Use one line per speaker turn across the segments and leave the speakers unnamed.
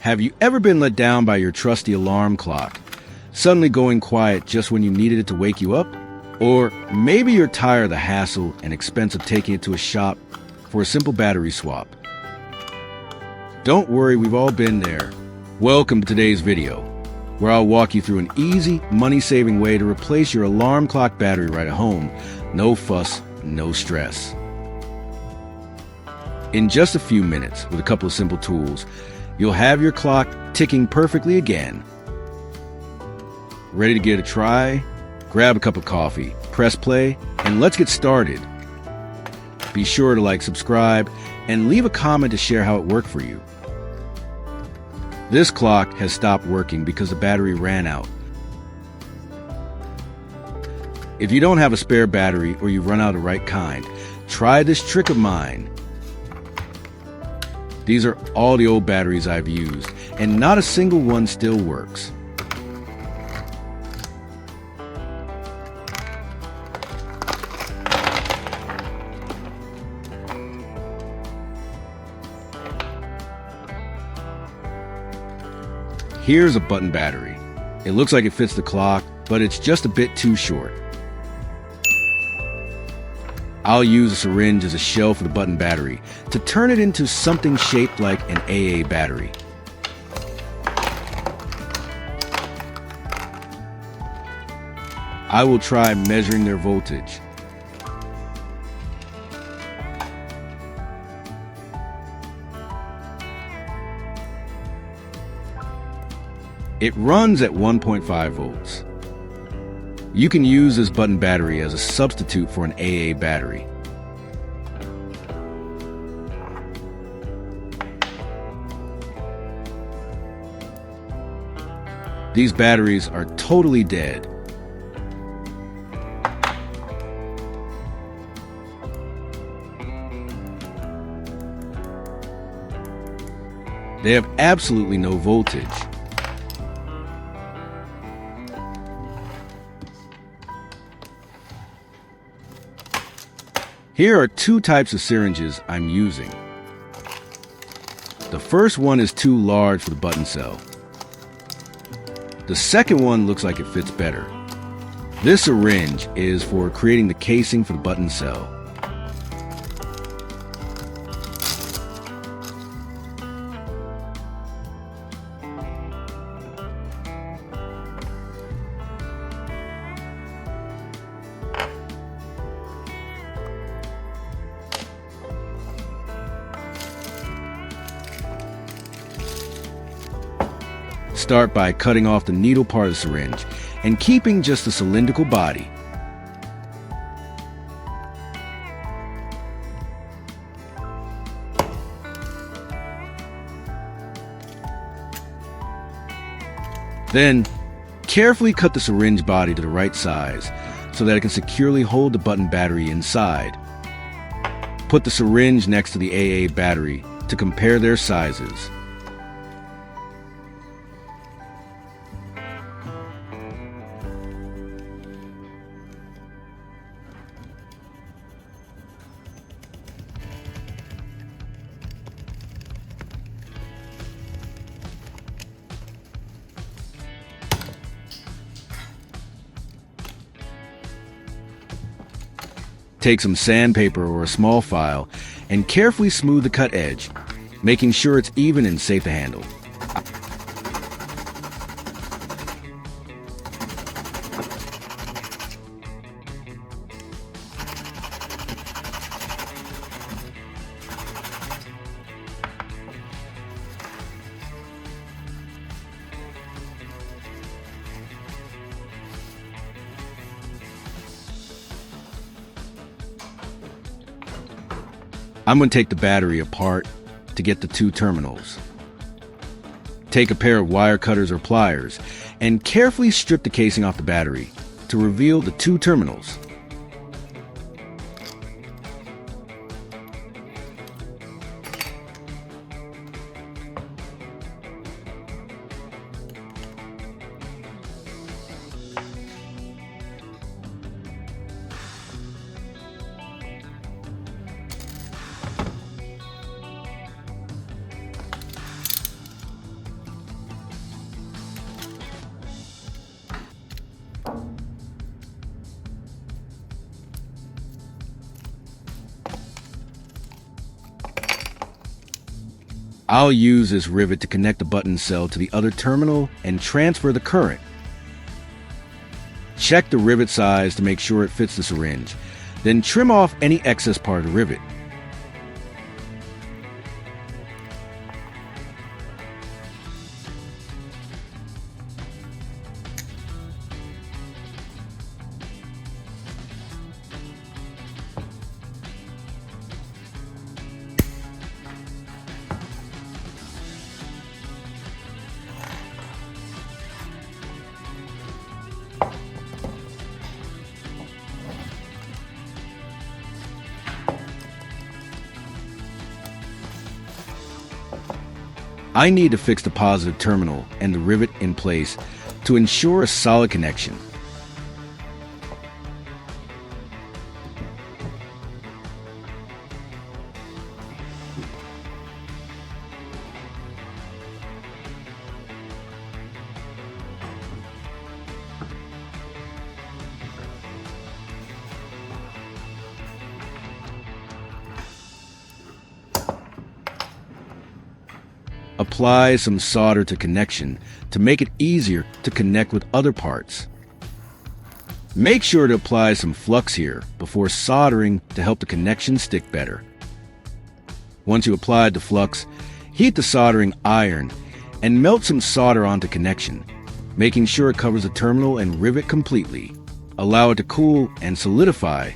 Have you ever been let down by your trusty alarm clock, suddenly going quiet just when you needed it to wake you up? Or maybe you're tired of the hassle and expense of taking it to a shop for a simple battery swap. Don't worry, we've all been there. Welcome to today's video, where I'll walk you through an easy, money-saving way to replace your alarm clock battery right at home. No fuss, no stress. In just a few minutes, with a couple of simple tools, you'll have your clock ticking perfectly again. Ready to give it a try? Grab a cup of coffee, press play, and let's get started. Be sure to like, subscribe, and leave a comment to share how it worked for you. This clock has stopped working because the battery ran out. If you don't have a spare battery or you've run out of the right kind, try this trick of mine. These are all the old batteries I've used, and not a single one still works. Here's a button battery. It looks like it fits the clock, but it's just a bit too short. I'll use a syringe as a shell for the button battery to turn it into something shaped like an AA battery. I will try measuring their voltage. It runs at 1.5 volts. You can use this button battery as a substitute for an AA battery. These batteries are totally dead. They have absolutely no voltage. Here are two types of syringes I'm using. The first one is too large for the button cell. The second one looks like it fits better. This syringe is for creating the casing for the button cell. Start by cutting off the needle part of the syringe and keeping just the cylindrical body. Then, carefully cut the syringe body to the right size so that it can securely hold the button battery inside. Put the syringe next to the AA battery to compare their sizes. Take some sandpaper or a small file and carefully smooth the cut edge, making sure it's even and safe to handle. I'm going to take the battery apart to get the two terminals. Take a pair of wire cutters or pliers and carefully strip the casing off the battery to reveal the two terminals. I'll use this rivet to connect the button cell to the other terminal and transfer the current. Check the rivet size to make sure it fits the syringe. Then trim off any excess part of the rivet. I need to fix the positive terminal and the rivet in place to ensure a solid connection. Apply some solder to connection to make it easier to connect with other parts. Make sure to apply some flux here before soldering to help the connection stick better. Once you applied the flux, heat the soldering iron and melt some solder onto connection, making sure it covers the terminal and rivet completely. Allow it to cool and solidify.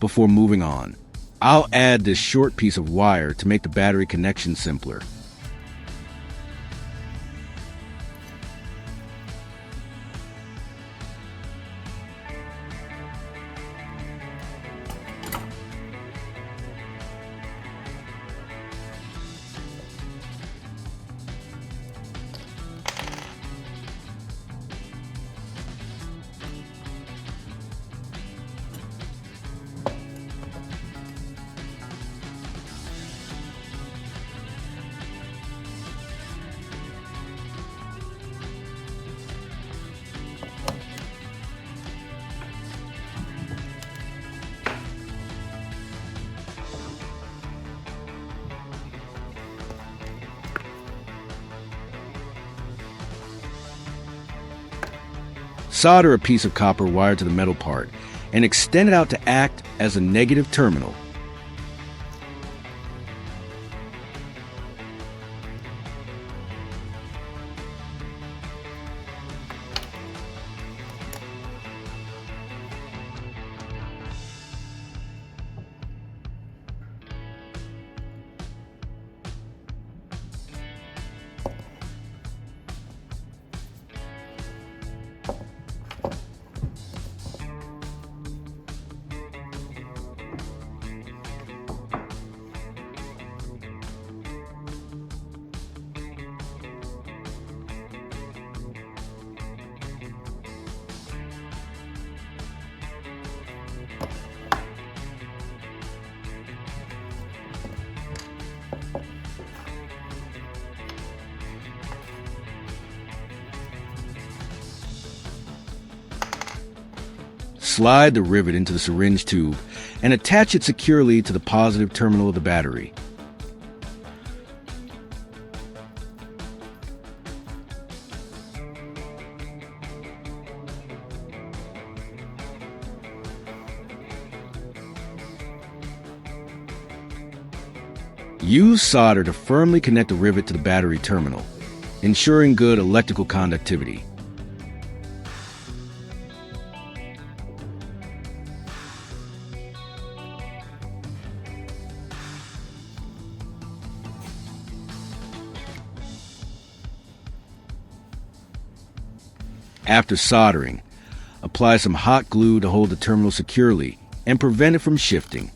Before moving on, I'll add this short piece of wire to make the battery connection simpler. Solder a piece of copper wire to the metal part and extend it out to act as a negative terminal. Slide the rivet into the syringe tube and attach it securely to the positive terminal of the battery. Use solder to firmly connect the rivet to the battery terminal, ensuring good electrical conductivity. After soldering, apply some hot glue to hold the terminal securely and prevent it from shifting.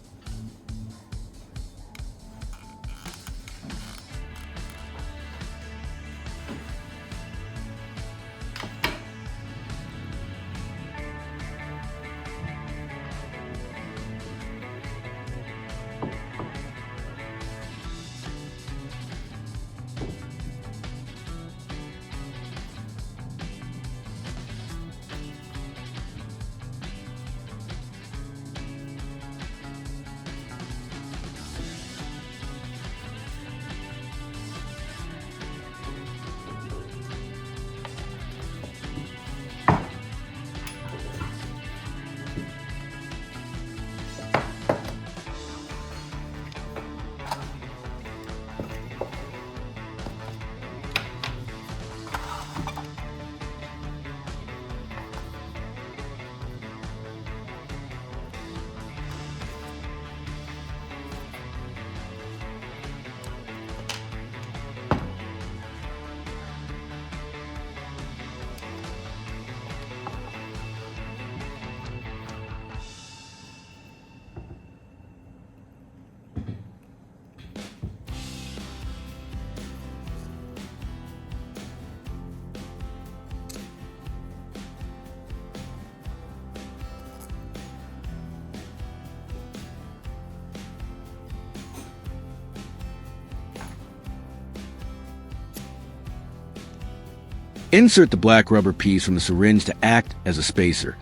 Insert the black rubber piece from the syringe to act as a spacer,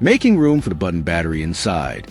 making room for the button battery inside.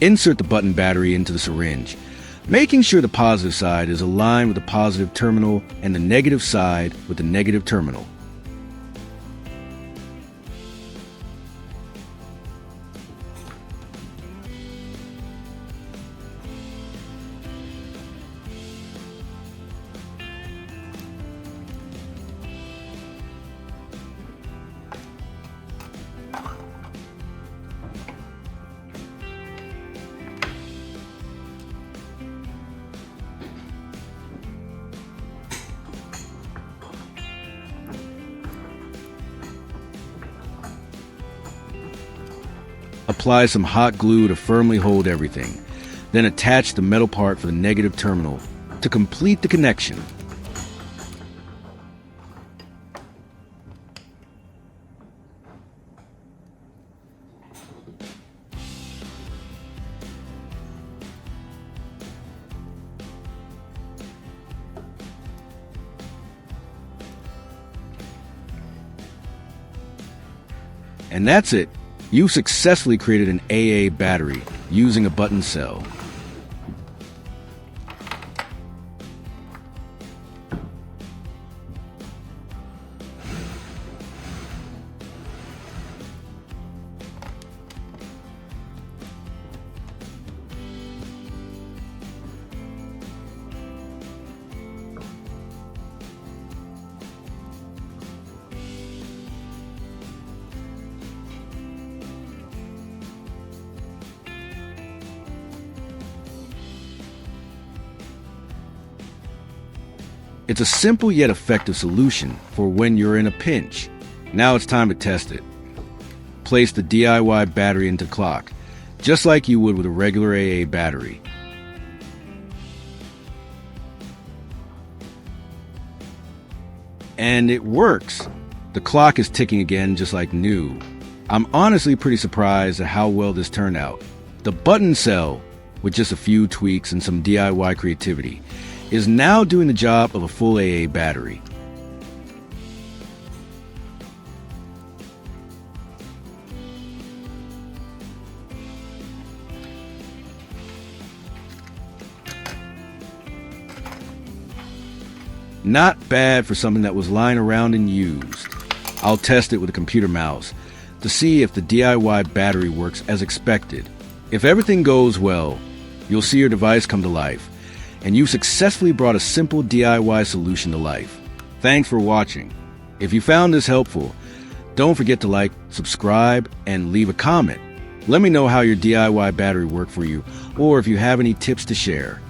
Insert the button battery into the syringe, making sure the positive side is aligned with the positive terminal and the negative side with the negative terminal. Apply some hot glue to firmly hold everything. Then attach the metal part for the negative terminal to complete the connection. And that's it. You've successfully created an AA battery using a button cell. It's a simple yet effective solution for when you're in a pinch. Now it's time to test it. Place the DIY battery into clock, just like you would with a regular AA battery. And it works. The clock is ticking again just like new. I'm honestly pretty surprised at how well this turned out. The button cell, with just a few tweaks and some DIY creativity, is now doing the job of a full AA battery. Not bad for something that was lying around and used. I'll test it with a computer mouse to see if the DIY battery works as expected. If everything goes well, you'll see your device come to life, and you've successfully brought a simple DIY solution to life. Thanks for watching. If you found this helpful, don't forget to like, subscribe, and leave a comment. Let me know how your DIY battery worked for you, or if you have any tips to share.